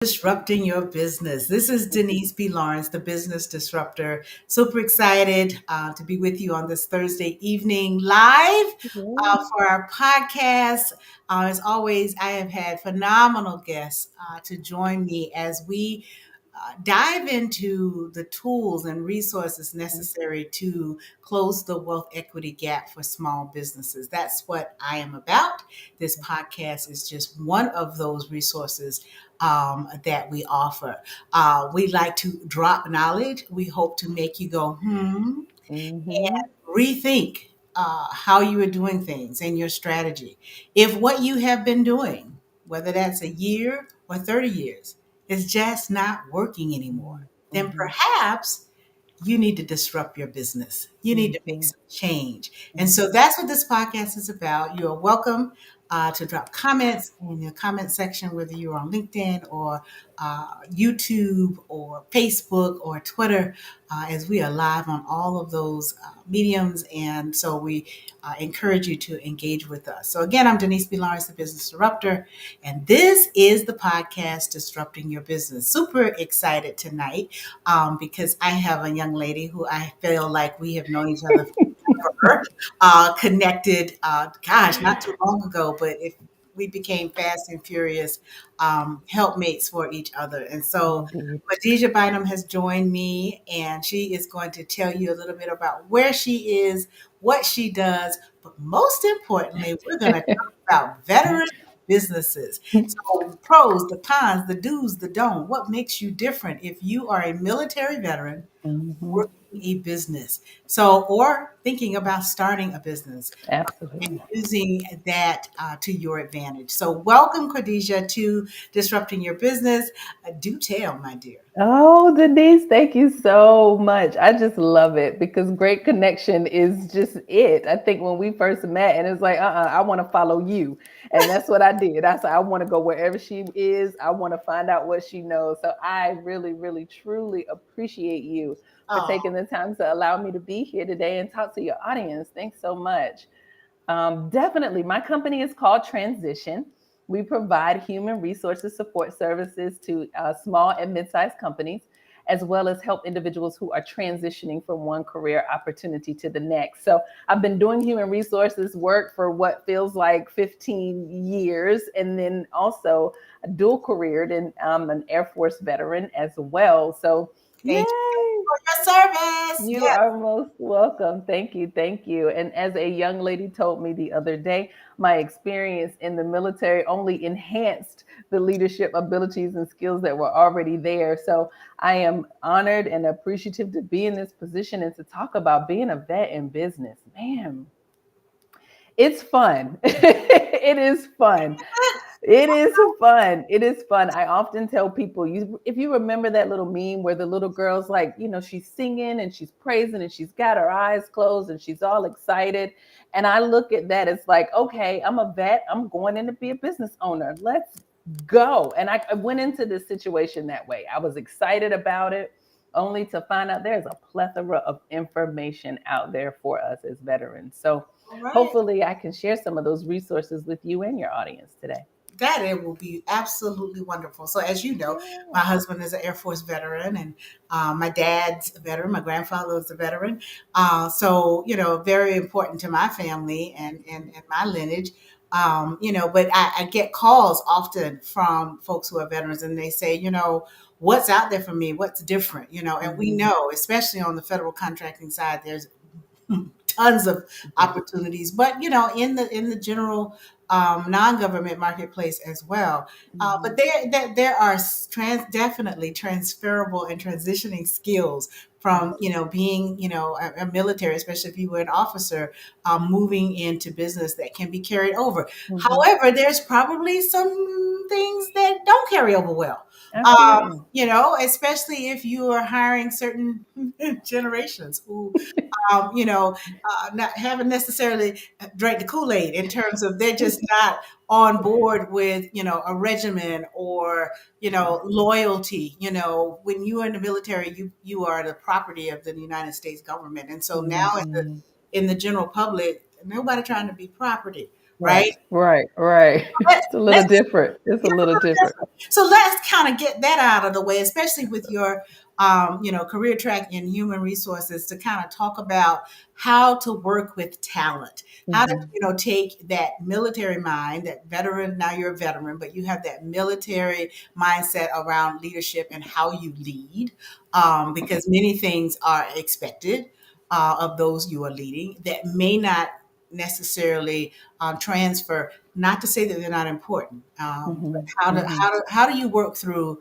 Disrupting your business. This is Denise B. Lawrence, the business disruptor. Super excited to be with you on this Thursday evening live Yeah. for our podcast. As always, I have had phenomenal guests to join me as we dive into the tools and resources necessary to close the wealth equity gap for small businesses. That's what I am about. This podcast is just one of those resources that we offer. We like to drop knowledge. We hope to make you go, Mm-hmm. rethink how you are doing things and your strategy. If what you have been doing, whether that's a year or 30 years, is just not working anymore, then Mm-hmm. perhaps you need to disrupt your business. You need to make Mm-hmm. some change. And Mm-hmm. so that's what this podcast is about. You are welcome to drop comments in the comment section, whether you're on LinkedIn or YouTube or Facebook or Twitter, as we are live on all of those mediums. And so we encourage you to engage with us. So again, I'm Denise B. Lawrence, the Business Disruptor, and this is the podcast Disrupting Your Business. Super excited tonight because I have a young lady who I feel like we have known each other forever, connected, not too long ago, but if we became fast and furious helpmates for each other. And so Indeed. Quadesha Bynum has joined me, and she is going to tell you a little bit about where she is, what she does, but most importantly, we're going to talk about veteran businesses. So, pros, the cons, the do's, the don't. What makes you different if you are a military veteran Mm-hmm. working a business? So, or thinking about starting a business and Absolutely. using that to your advantage. So, welcome, Khadijah, to Disrupting Your Business. Do tell, my dear. Oh, Denise, thank you so much. I just love it because great connection is just it. I think when we first met, and it's like, I want to follow you. And that's what I did. I said, I want to go wherever she is. I want to find out what she knows. So I really, really, truly appreciate you for Oh, taking the time to allow me to be here today and talk to your audience. Thanks so much. Definitely. My company is called Transition. We provide human resources support services to small and mid sized companies, as well as help individuals who are transitioning from one career opportunity to the next. So I've been doing human resources work for what feels like 15 years, and then also dual careered, and I'm an Air Force veteran as well. So, thank you yay! for your service. You Yes. are most welcome. Thank you. Thank you. And as a young lady told me the other day, my experience in the military only enhanced the leadership abilities and skills that were already there. So I am honored and appreciative to be in this position and to talk about being a vet in business. Man, it's fun. It is fun. It is fun. It is fun. I often tell people, if you remember that little meme where the little girl's like, she's singing and she's praising and she's got her eyes closed and she's all excited. And I look at that, it's like, okay, I'm a vet. I'm going in to be a business owner. Let's go. And I went into this situation that way. I was excited about it, only to find out there's a plethora of information out there for us as veterans. So All right. hopefully I can share some of those resources with you and your audience today. That it will be absolutely wonderful. So, as you know, my Yeah. husband is an Air Force veteran, and my dad's a veteran. My grandfather was a veteran. So, very important to my family and my lineage. But I get calls often from folks who are veterans, and they say, what's out there for me? What's different? And we Mhm. know, especially on the federal contracting side, there's tons of Yeah. opportunities, but in the general non-government marketplace as well. But Mhm. there are definitely transferable and transitioning skills from Absolutely. being a military, especially if you were an officer, moving into business that can be carried over. Mhm. However, there's probably some things that don't carry over well. Absolutely. Especially if you are hiring certain generations who not haven't necessarily drank the Kool-Aid in terms of they're just not on board with, a regimen or, loyalty. When you are in the military, you are the property of the United States government. And so now Mhm. in the general public, nobody trying to be property. right? Right, right, right. Let- It's a little Let's different. It's a little different. So let's kind of get that out of the way, especially with your, career track in human resources, to kind of talk about how to work with talent, how to, Hmm. take that military mind, that veteran. Now you're a veteran, but you have that military mindset around leadership and how you lead, because many things are expected of those you are leading that may not necessarily transfer. Not to say that they're not important, but Hmm. how do Hmm. how do how do you work through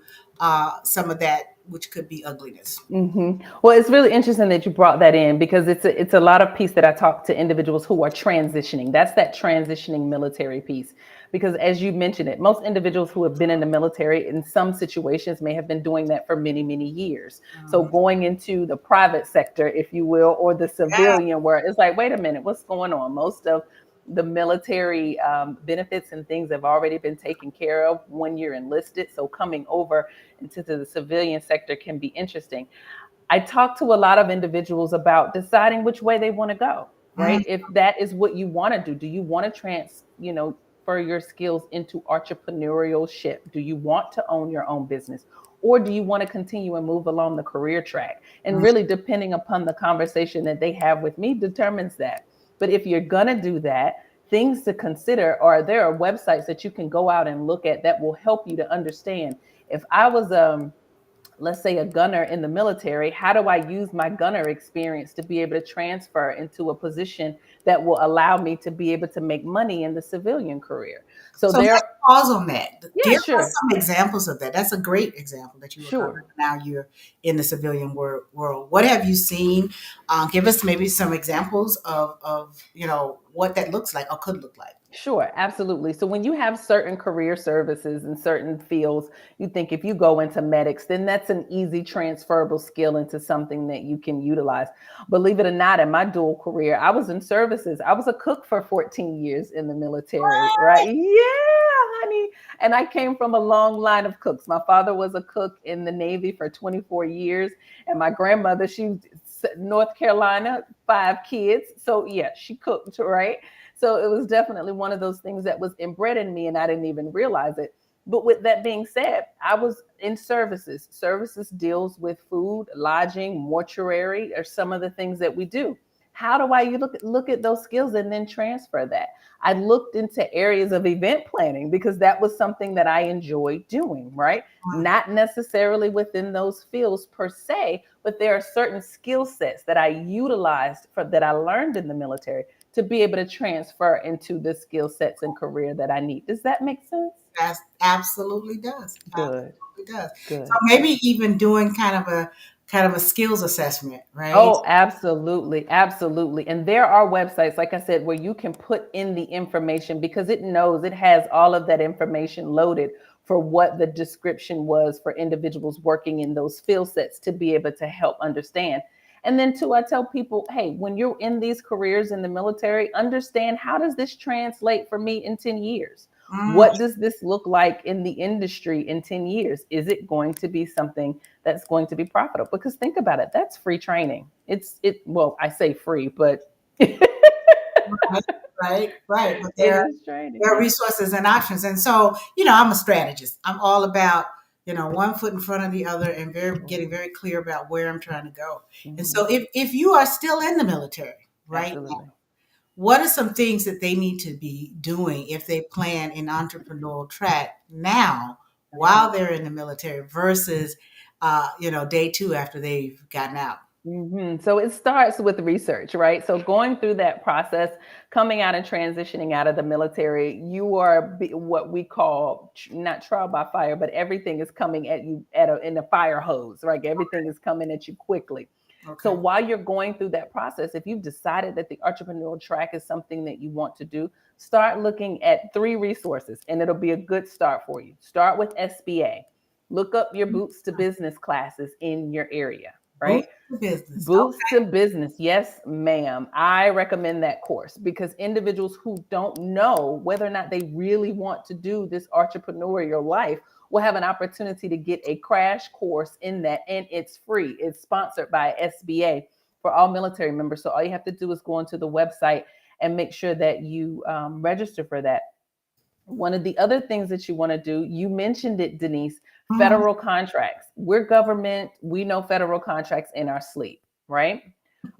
some of that, which could be ugliness? Well, it's really interesting that you brought that in because it's a lot of piece that I talk to individuals who are transitioning. That's that transitioning military piece. Because as you mentioned it, most individuals who have been in the military in some situations may have been doing that for many, many years. So Mhm. going into the private sector, if you will, or the Yeah. civilian world, it's like, wait a minute, what's going on? Most of the military benefits and things have already been taken care of when you're enlisted. So coming over into the civilian sector can be interesting. I talk to a lot of individuals about deciding which way they want to go, Mm, right? If that is what you want to do you want to for your skills into entrepreneurship? Do you want to own your own business? Or do you want to continue and move along the career track? And mm, really, depending upon the conversation that they have with me, determines that. But if you're going to do that, things to consider are there are websites that you can go out and look at that will help you to understand. If I was let's say a gunner in the military, how do I use my gunner experience to be able to transfer into a position that will allow me to be able to make money in the civilian career? So so let's there, pause on that. yeah, Give us sure, some examples of that. That's a great example that you were talking sure. about. Now you're in the civilian world. What have you seen? Give us maybe some examples of what that looks like or could look like. Sure, absolutely. So when you have certain career services in certain fields, you think if you go into medics, then that's an easy transferable skill into something that you can utilize. Believe it or not, in my dual career, I was in services. I was a cook for 14 years in the military, right? Yeah, honey. And I came from a long line of cooks. My father was a cook in the Navy for 24 years, and my grandmother, she North Carolina, 5 kids. So yeah, she cooked, right? So it was definitely one of those things that was inbred in me and I didn't even realize it. But with that being said, I was in services. Services deals with food, lodging, mortuary, or some of the things that we do. How do I look at those skills and then transfer that? I looked into areas of event planning because that was something that I enjoyed doing, right? Not necessarily within those fields per se, but there are certain skill sets that I utilized for that I learned in the military to be able to transfer into the skill sets and career that I need. Does that make sense? That absolutely does. Good, Absolutely does. So good. maybe even doing kind of a skills assessment, right? Oh, absolutely. Absolutely. And there are websites, like I said, where you can put in the information because it knows it has all of that information loaded for what the description was for individuals working in those skill sets to be able to help understand. And then, too, I tell people, hey, when you're in these careers in the military, understand how does this translate for me in 10 years? Mm, What does this look like in the industry in 10 years? Is it going to be something that's going to be profitable? Because think about it, that's free training. Well, I say free, but it right, right. But is training. there are Yeah. resources and options. And so, I'm a strategist. I'm all about, one foot in front of the other and getting very clear about where I'm trying to go. And Hmm. so if you are still in the military right now, Absolutely. what are some things that they need to be doing if they plan an entrepreneurial track now while they're in the military versus, day two after they've gotten out? So it starts with research, right? So going through that process, coming out and transitioning out of the military, you are what we call not trial by fire, but everything is coming at you in a fire hose, right? Everything is coming at you quickly. So Okay. while you're going through that process, if you've decided that the entrepreneurial track is something that you want to do, start looking at 3 resources, and it'll be a good start for you. Start with SBA. Look up your boots to business classes in your area, right? Boost the business. Boots to business. Yes, ma'am. I recommend that course because individuals who don't know whether or not they really want to do this entrepreneurial life will have an opportunity to get a crash course in that, and it's free. It's sponsored by SBA for all military members. So all you have to do is go onto the website and make sure that you register for that. One of the other things that you want to do, you mentioned it, Denise, Mhm. federal contracts. We're government, we know federal contracts in our sleep, right?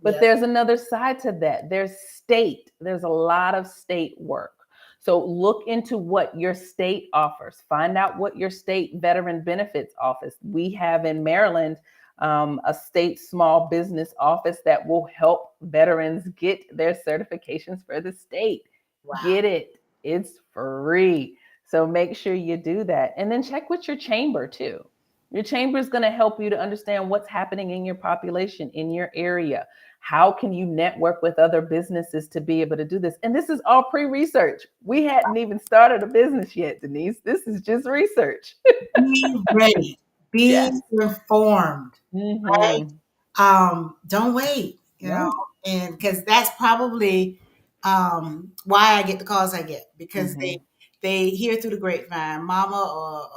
But Yes. there's another side to that. There's state, there's a lot of state work. So look into what your state offers. Find out what your state veteran benefits office. We have in Maryland a state small business office that will help veterans get their certifications for the state. Wow. Get it. It's free. So make sure you do that. And then check with your chamber too. Your chamber is going to help you to understand what's happening in your population, in your area. How can you network with other businesses to be able to do this? And this is all pre research. We hadn't even started a business yet, Denise. This is just research. Be ready. Be Yes. informed. Right? Mm-hmm. Don't wait, Right. and because that's probably why I get the calls I get, because Mm-hmm. they hear through the grapevine, mama or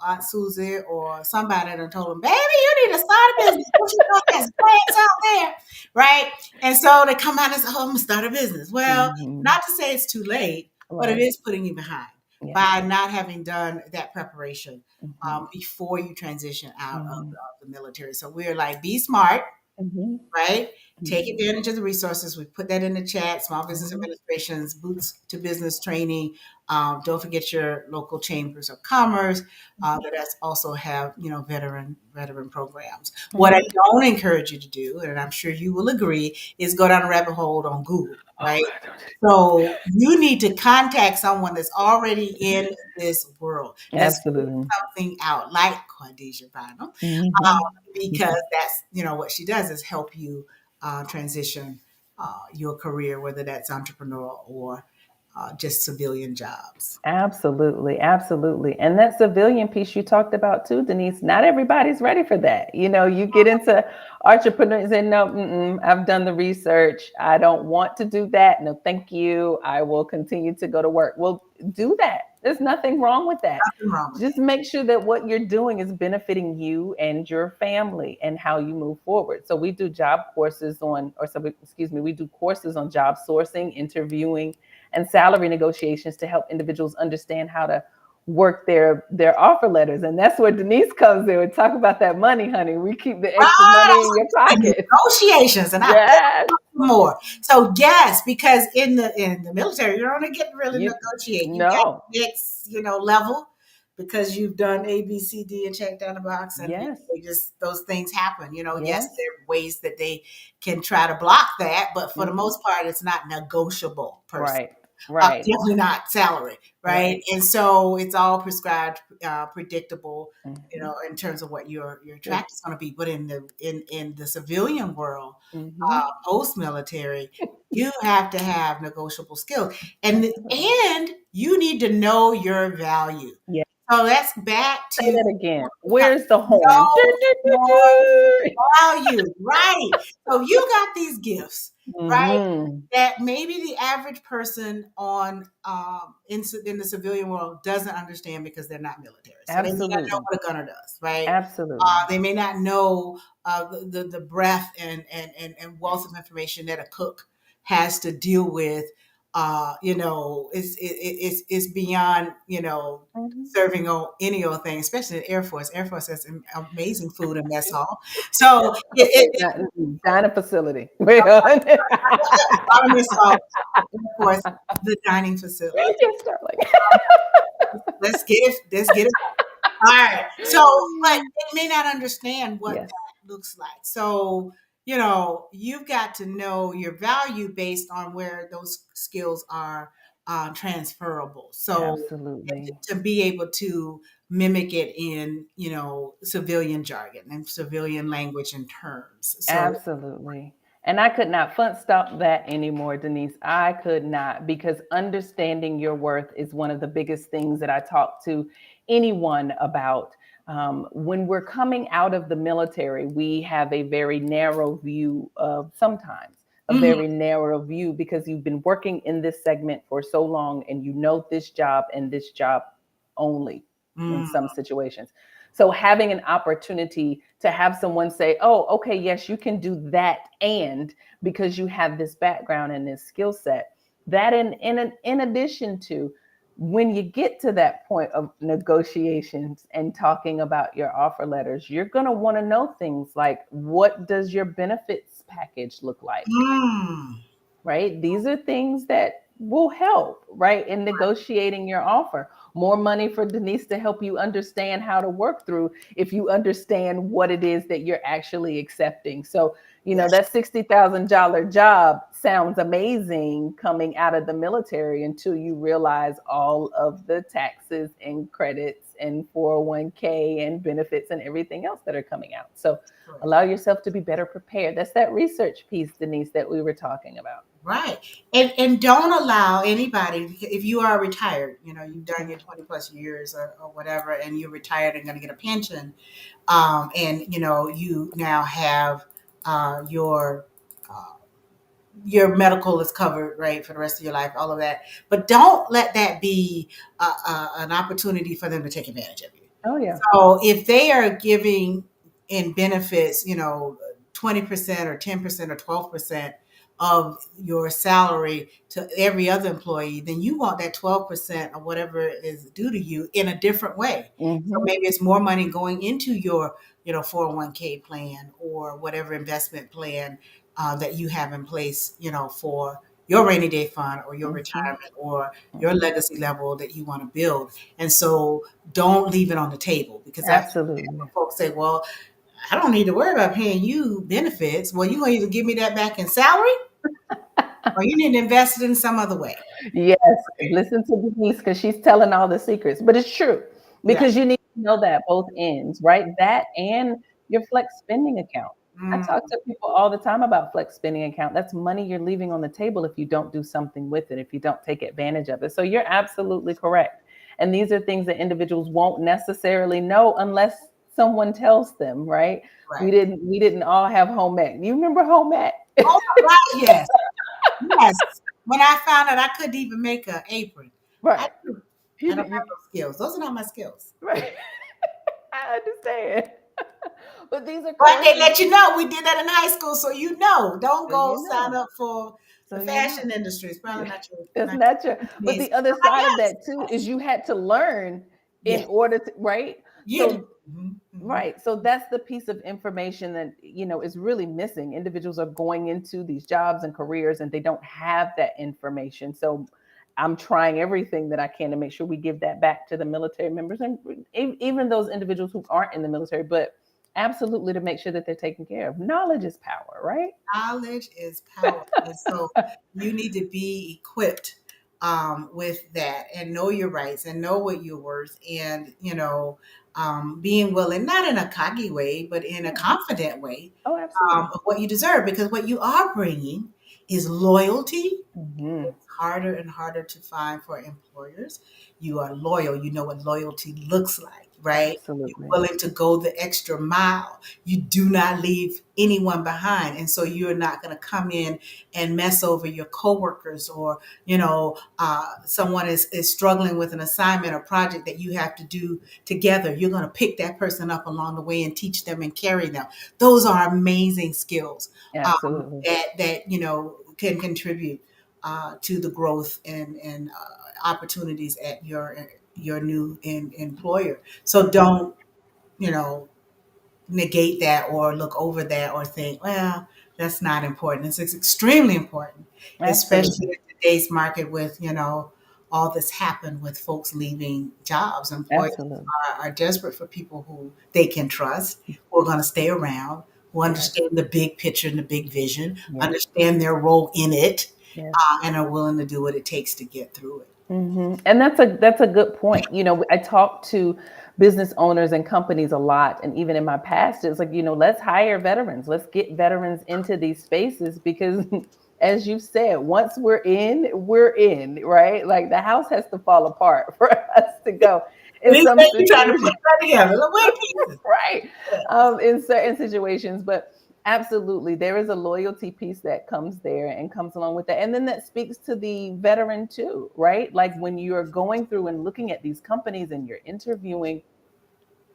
Aunt Susie or somebody that told them, baby, you need to start a business. What you doing? There's plants out there, right? And so they come out and say, oh, I'm gonna start a business. Well, Mm-hmm. not to say it's too late, but it Right. is putting you behind Yes. by not having done that preparation Mm-hmm. before you transition out Mm-hmm. of the military. So we're like, be smart, Mm-hmm. right? Take Mm-hmm. advantage of the resources. We put that in the chat. Small Business Mm-hmm. Administration's Boots to Business training. Don't forget your local chambers of commerce that also have veteran programs. What I Mm-hmm. don't encourage you to do, and I'm sure you will agree, is go down a rabbit hole on Google, Oh right? God. So you need to contact someone that's already in this world that's putting Absolutely. something out, like Quadesha Bynum, Mm-hmm. because that's what she does is help you transition your career, whether that's entrepreneur or just civilian jobs. Absolutely, absolutely. And that civilian piece you talked about too, Denise, not everybody's ready for that. You get into entrepreneurs and no, I've done the research. I don't want to do that. No, thank you. I will continue to go to work. Well, do that. There's nothing wrong with that. Nothing wrong with Just that. make sure that what you're doing is benefiting you and your family and how you move forward. So we do job courses on, or so, excuse me, we do courses on job sourcing, interviewing, and salary negotiations to help individuals understand how to work their offer letters. And that's where Denise comes in and talk about that money, honey. We keep the extra Right, money in your I was like, pocket. negotiations, and I Yes. more. So yes, because in the military, you don't get to really You negotiate. You got no. next, level because you've done A, B, C, D, and check down the box, and Yes. they just those things happen. Yes, Yes. there are ways that they can try to block that, but for the Hmm. most part, it's not negotiable per se. Right. Right. Definitely not salary, right? Right. And so it's all prescribed, predictable, Hmm. in terms of what your Yes. track is going to be. But in the civilian world, Hmm. post military, you have to have negotiable skills, and you need to know your value. Yeah. So that's back Say to that again. Where's the horn? know your value, right? So you got these gifts, right? Hmm. That maybe the average person on in the civilian world doesn't understand because they're not military. So they may not know Absolutely. what a gunner does, right? Absolutely. They may not know the breadth and wealth of information that a cook has to deal with. It's beyond Hmm. serving any old thing, especially the Air Force. Air Force has amazing food in mess hall. So Dining facility. Well, our mess hall, Air Force, the dining facility. yes, darling. Let's get it. All right. So, but they may not understand what Yes, that looks like. So, you've got to know your value based on where those skills are transferable. So, absolutely. to be able to mimic it in, civilian jargon and civilian language and terms. So, Absolutely. And I could not front stop that anymore, Denise. I could not, because understanding your worth is one of the biggest things that I talk to anyone about. When we're coming out of the military, we have a very narrow view of sometimes a mhm, very narrow view because you've been working in this segment for so long and you know this job and this job only in mm, some situations. So having an opportunity to have someone say, "Oh, okay, yes, you can do that," and because you have this background and this skill set, That in addition to, when you get to that point of negotiations and talking about your offer letters, you're going to want to know things like, what does your benefits package look like? Mm, Right? These are things that will help, right, in negotiating your offer. More money for Denise to help you understand how to work through, if you understand what it is that you're actually accepting. So, yes, that $60,000 job sounds amazing coming out of the military until you realize all of the taxes and credits and 401k and benefits and everything else that are coming out. So, correct. allow yourself to be better prepared. That's that research piece, Denise, that we were talking about. Right. And don't allow anybody, if you are retired, you've done your 20 plus years or whatever, and you're retired and going to get a pension, and you now have your your medical is covered, right, for the rest of your life, all of that. But don't let that be an opportunity for them to take advantage of you. Oh yeah. So if they are giving in benefits, 20% or 10% or 12% of your salary to every other employee, then you want that 12% or whatever is due to you in a different way. So Mm-hmm. maybe it's more money going into your, 401k plan or whatever investment plan that you have in place, for your rainy day fund or your Mm-hmm. retirement or your Mm-hmm. legacy level that you want to build. And so don't leave it on the table, because that's Absolutely. when folks say, well, I don't need to worry about paying you benefits. Well, you're going to either give me that back in salary or you need to invest it in some other way. Yes, listen to Denise because she's telling all the secrets. But it's true, Yeah. because you need to know that both ends, right? That and your flex spending account. I Mm, talk to people all the time about flex spending account. That's money you're leaving on the table if you don't do something with it, if you don't take advantage of it. So you're absolutely correct. And these are things that individuals won't necessarily know unless someone tells them, right? We right. didn't we didn't all have home ec. Do you remember home ec? Oh, right. Yes. Yes. When I found out I couldn't even make an apron, I, Right. I You, don't have you, those skills. Those are not my skills. right. I understand. But these are But they courses, let you know we did that in high school, so don't so go you sign know. up for So the you know. fashion industry. It's probably not your, That's not not your, your but needs. the other Somebody side of else. that too is Yes. you had to learn in Yes. order to, right? You had to. So Mhm, mhm. right. So that's the piece of information that, is really missing. Individuals are going into these jobs and careers and they don't have that information. So I'm trying everything that I can to make sure we give that back to the military members and even those individuals who aren't in the military, but absolutely to make sure that they're taken care of. Knowledge is power, right? Knowledge is power. And so you need to be equipped with that and know your rights and know what you're worth, and, being willing, not in a cocky way, but in a Yeah. confident way, Oh, absolutely. of what you deserve, because what you are bringing is loyalty. Hmm. Harder and harder to find for employers. You are loyal. You know what loyalty looks like, right? You're Absolutely. willing to go the extra mile. You do not leave anyone behind. And so you're not going to come in and mess over your coworkers, or, someone is struggling with an assignment or project that you have to do together. You're going to pick that person up along the way and teach them and carry them. Those are amazing skills Absolutely. that can contribute to the growth and opportunities at your new employer. So don't, you know negate that or look over that or think, well, that's not important. It's extremely important, especially Absolutely. in today's market with, all this happened with folks leaving jobs. Employers Absolutely. are desperate for people who they can trust, who are going to stay around, who Yes. understand the big picture and the big vision, Yes. understand their role in it, Yes. and are willing to do what it takes to get through it. And that's a good point. I talk to business owners and companies a lot, and even in my past, it's like, let's hire veterans. Let's get veterans into these spaces because, as you said, once we're in, right? Like the house has to fall apart for us to go in These some days, you're trying to put situations. that together. Look, wait pieces. Right. Yes. In certain situations, but absolutely there is a loyalty piece that comes there and comes along with that, and then that speaks to the veteran too, right? Like when you're going through and looking at these companies and you're interviewing,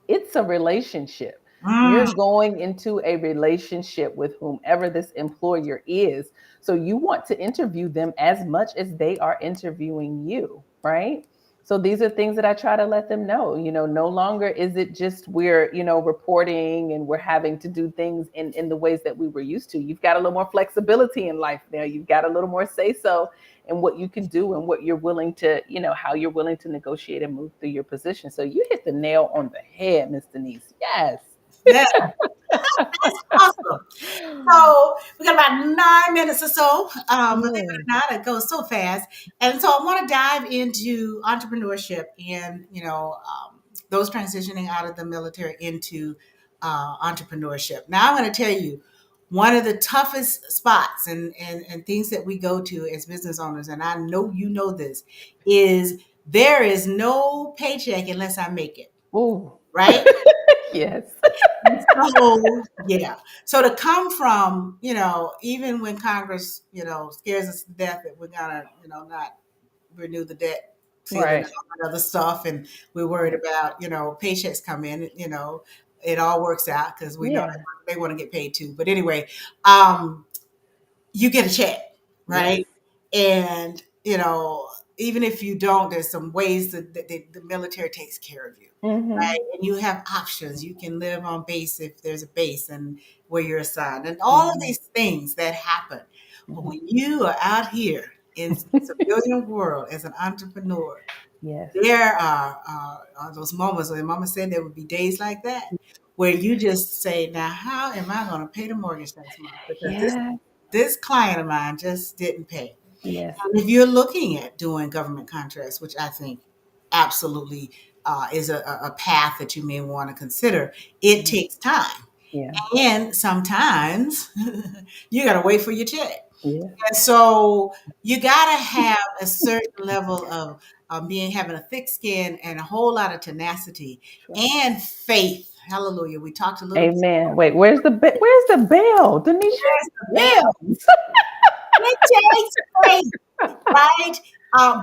it's a relationship. Mm, You're going into a relationship with whomever this employer is. So you want to interview them as much as they are interviewing you, right? So these are things that I try to let them know. No longer is it just we're, reporting and we're having to do things in the ways that we were used to. You've got a little more flexibility in life now. You've got a little more say so in what you can do and what you're willing to, how you're willing to negotiate and move through your position. So you hit the nail on the head, Miss Denise. Yes. yeah, that's awesome. So we got about 9 minutes or so. Believe it or Yes. not, it goes so fast. And so I want to dive into entrepreneurship and those transitioning out of the military into entrepreneurship. Now I'm going to tell you one of the toughest spots and things that we go to as business owners, and I know you know this, is there is no paycheck unless I make it. Ooh. Right? Yes. So yeah. So to come from, even when Congress, scares us to death that we're gonna, not renew the debt ceiling and Right. all that other stuff, and we're worried about, paychecks come in, it all works out because we know Yeah. they want to get paid too. But anyway, um, you get a check, Yes. right? And even if you don't, there's some ways that the military takes care of you, Mm-hmm. right? And you have options. You can live on base if there's a base and where you're assigned, and all of Mm-hmm. these things that happen. But Mm-hmm. when you are out here in the civilian world as an entrepreneur, Yes. there are those moments where Mama said there would be days like that where you just say, "Now, how am I going to pay the mortgage next month? Because Yeah. this client of mine just didn't pay." Yes. And if you're looking at doing government contracts, which I think absolutely is a path that you may want to consider, it Mhm. takes time, Yeah. and sometimes you got to wait for your check. Yeah. And so you got to have a certain level of having a thick skin and a whole lot of tenacity Sure. and faith. Hallelujah. We talked a little bit. Amen. Wait, where's the bell? Denise, There's the bell. bells. It takes faith, right?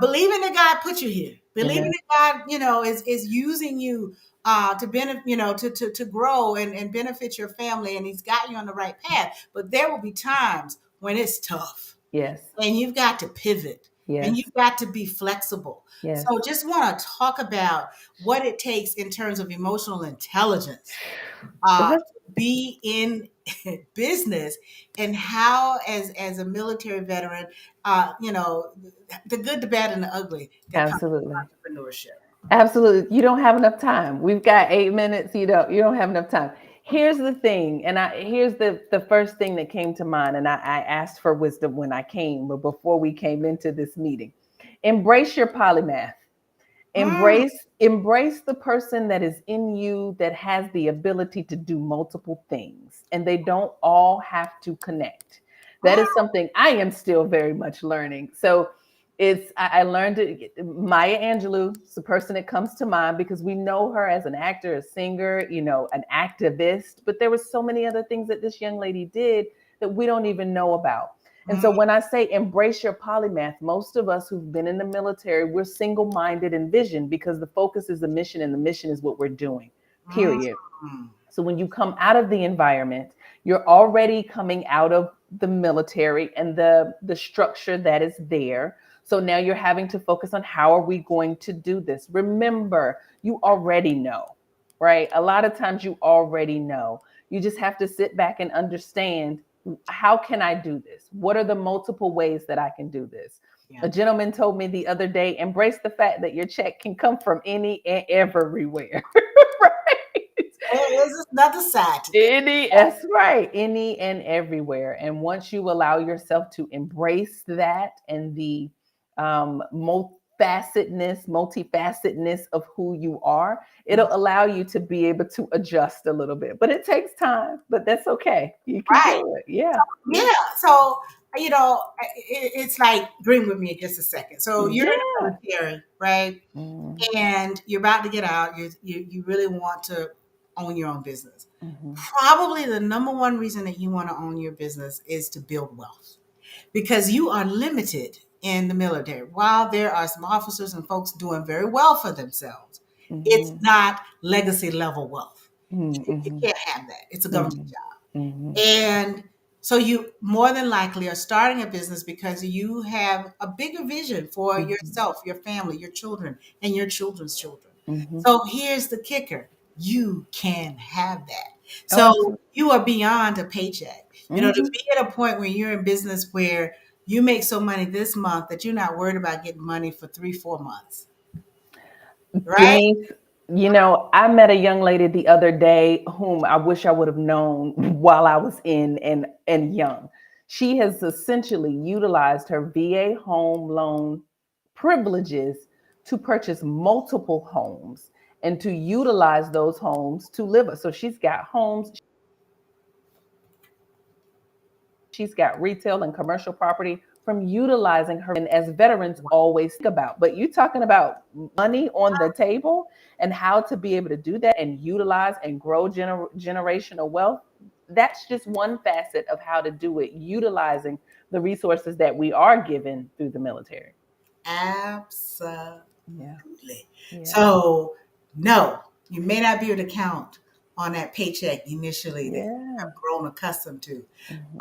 Believing that God put you here, believing Amen. that God, is using you to benefit, to grow and benefit your family, and He's got you on the right path. But there will be times when it's tough, Yes. and you've got to pivot, and Yes. you've got to be flexible. Yes. So, just want to talk about what it takes in terms of emotional intelligence Well, to be in business, and how as a military veteran, the good, the bad, and the ugly that comes absolutely. with entrepreneurship. Absolutely. You don't have enough time. We've got 8 minutes. You don't have enough time. Here's the thing, and here's the first thing that came to mind, and I asked for wisdom when I came, but before we came into this meeting. Embrace your polymath. Mm, Embrace the person that is in you that has the ability to do multiple things, and they don't all have to connect. That mm, is something I am still very much learning. So I learned it. Maya Angelou is the person that comes to mind because we know her as an actor, a singer, an activist, but there were so many other things that this young lady did that we don't even know about. And so mm, when I say embrace your polymath, most of us who've been in the military, we're single-minded in vision because the focus is the mission and the mission is what we're doing, period. mm, So when you come out of the environment, you're already coming out of the military and the structure that is there. So now you're having to focus on how are we going to do this? Remember, you already know, right? A lot of times you already know. You just have to sit back and understand, how can I do this? What are the multiple ways that I can do this? yeah. A gentleman told me the other day, embrace the fact that your check can come from any and everywhere. Right? There is another side to that. That's right. Any and everywhere. And once you allow yourself to embrace that and the multifacetedness of who you are, it'll allow you to be able to adjust a little bit. But it takes time, but that's okay. You can Right. do it. Yeah. Yeah. Yeah. So, it's like, dream with me just a second. So you're in the Yeah. military, right? Mm-hmm. And you're about to get out. You really want to own your own business. Mm-hmm. Probably the number one reason that you want to own your business is to build wealth, because you are limited in the military. While there are some officers and folks doing very well for themselves, it's Mm-hmm. not legacy level wealth. You Mm-hmm. can't have that. It's a government Mm-hmm. job. Mm-hmm. And so you more than likely are starting a business because you have a bigger vision for Mm-hmm. yourself, your family, your children, and your children's children. Mm-hmm. So here's the kicker. You can have that. Oh, So absolutely. you are beyond a paycheck. To Mm-hmm. be at a point where you're in business where you make so money this month that you're not worried about getting money for 3, 4 months, right? Denise, I met a young lady the other day whom I wish I would have known while I was in and young. She has essentially utilized her VA home loan privileges to purchase multiple homes and to utilize those homes to live. So she's got homes, she's got retail and commercial property from utilizing her, and as veterans always think about. But you talking about money on the table and how to be able to do that and utilize and grow generational wealth. That's just one facet of how to do it, utilizing the resources that we are given through the military. Absolutely. Yeah. Yeah. So, no, you may not be able to count on that paycheck initially that you have Yeah. grown accustomed to. Mm-hmm.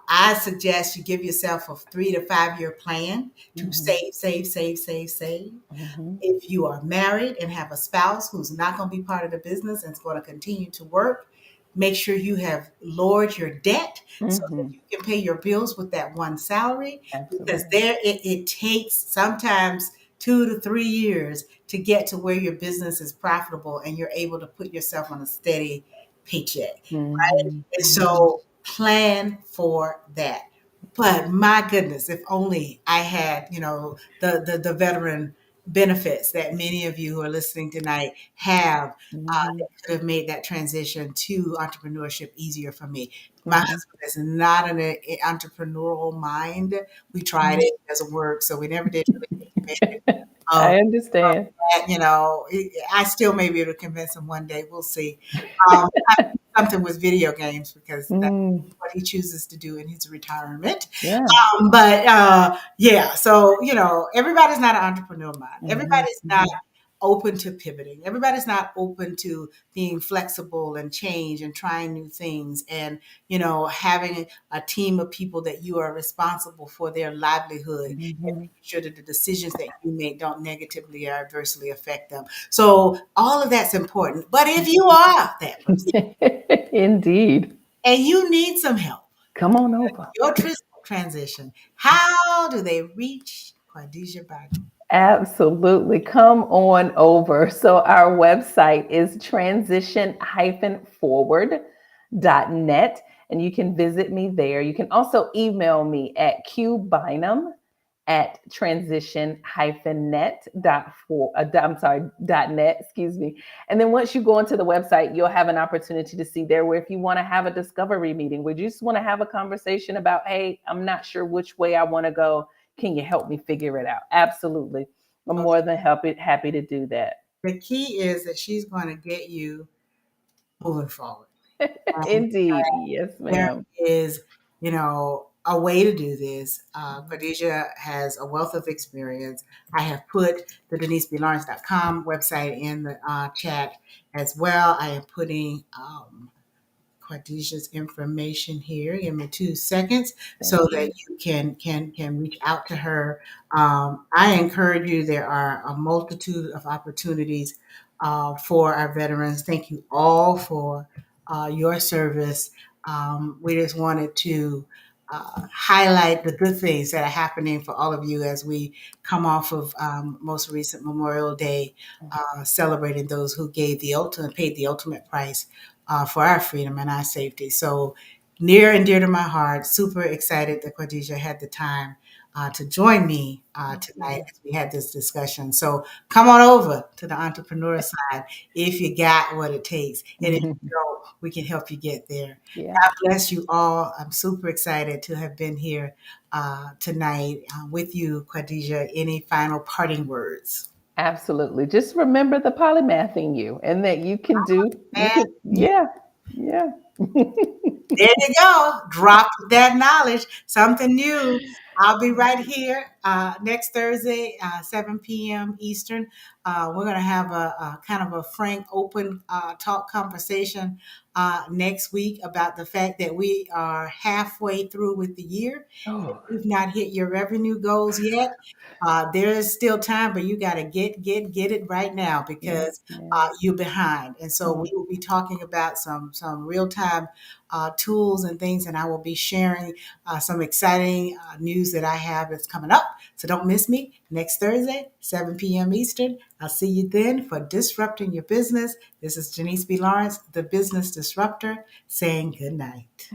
I suggest you give yourself a 3 to 5 year plan to Mm-hmm. save, save, save, save, save. Mm-hmm. If you are married and have a spouse who's not going to be part of the business and is going to continue to work, make sure you have lowered your debt so that Mm-hmm. you can pay your bills with that one salary. Because Absolutely. it takes sometimes 2 to 3 years to get to where your business is profitable and you're able to put yourself on a steady paycheck. Mm-hmm. And Mm-hmm. so plan for that. But my goodness, if only I had, the veteran benefits that many of you who are listening tonight have, Mm-hmm. that could have made that transition to entrepreneurship easier for me. My Mm-hmm. husband is not an entrepreneurial mind. We tried it, it doesn't work, so we never did really take advantage of I understand. that. I still may be able to convince him one day. We'll see. Something with video games because that's Mm, what he chooses to do in his retirement. yeah. But yeah, so everybody's not an entrepreneur mind. Mhm, Everybody's not mhm, open to pivoting. Everybody's not open to being flexible and change and trying new things and having a team of people that you are responsible for their livelihood and mhm. making sure that the decisions that you make don't negatively or adversely affect them. So all of that's important. But if you are that person Indeed. and you need some help, Come on over. your transition, how do they reach Quadesha Bynum? Absolutely. Come on over. So our website is transition-forward.net, and you can visit me there. You can also email me at qbynum@transition-net dot net, excuse me. And then once you go onto the website, you'll have an opportunity to see there where if you want to have a discovery meeting, where you just want to have a conversation about, hey, I'm not sure which way I want to go. Can you help me figure it out? Absolutely. I'm more than happy to do that. The key is that she's going to get you moving forward. And Indeed. Yes, there ma'am. is, a way to do this. Khadijah has a wealth of experience. I have put the DeniseBLawrence.com website in the chat as well. I am putting Quadesha's information here. Give me 2 seconds so Thank that you. you can reach out to her. I encourage you. There are a multitude of opportunities for our veterans. Thank you all for your service. We just wanted to highlight the good things that are happening for all of you as we come off of most recent Memorial Day, celebrating those who gave the ultimate, paid the ultimate price for our freedom and our safety. So near and dear to my heart, super excited that Khadijah had the time to join me tonight Yeah. as we had this discussion. So come on over to the entrepreneur side if you got what it takes. And if you don't, we can help you get there. Yeah. God bless you all. I'm super excited to have been here tonight with you, Khadijah. Any final parting words? Absolutely. Just remember the polymath in you and that you Man, can, yeah, yeah. there you go. Drop that knowledge. Something new. I'll be right here next Thursday, 7 p.m. Eastern. We're going to have a kind of a frank, open talk conversation next week about the fact that we are halfway through with the year. If Oh, you've not hit your revenue goals yet, there is still time, but you got to get it right now yes, because yes. you're behind. And so we Mm. will be talking about some real time tools and things, and I will be sharing some exciting news that I have that's coming up. So don't miss me next Thursday, 7 p.m. Eastern. I'll see you then for Disrupting Your Business. This is Denise B. Lawrence, the Business Disruptor, saying good night.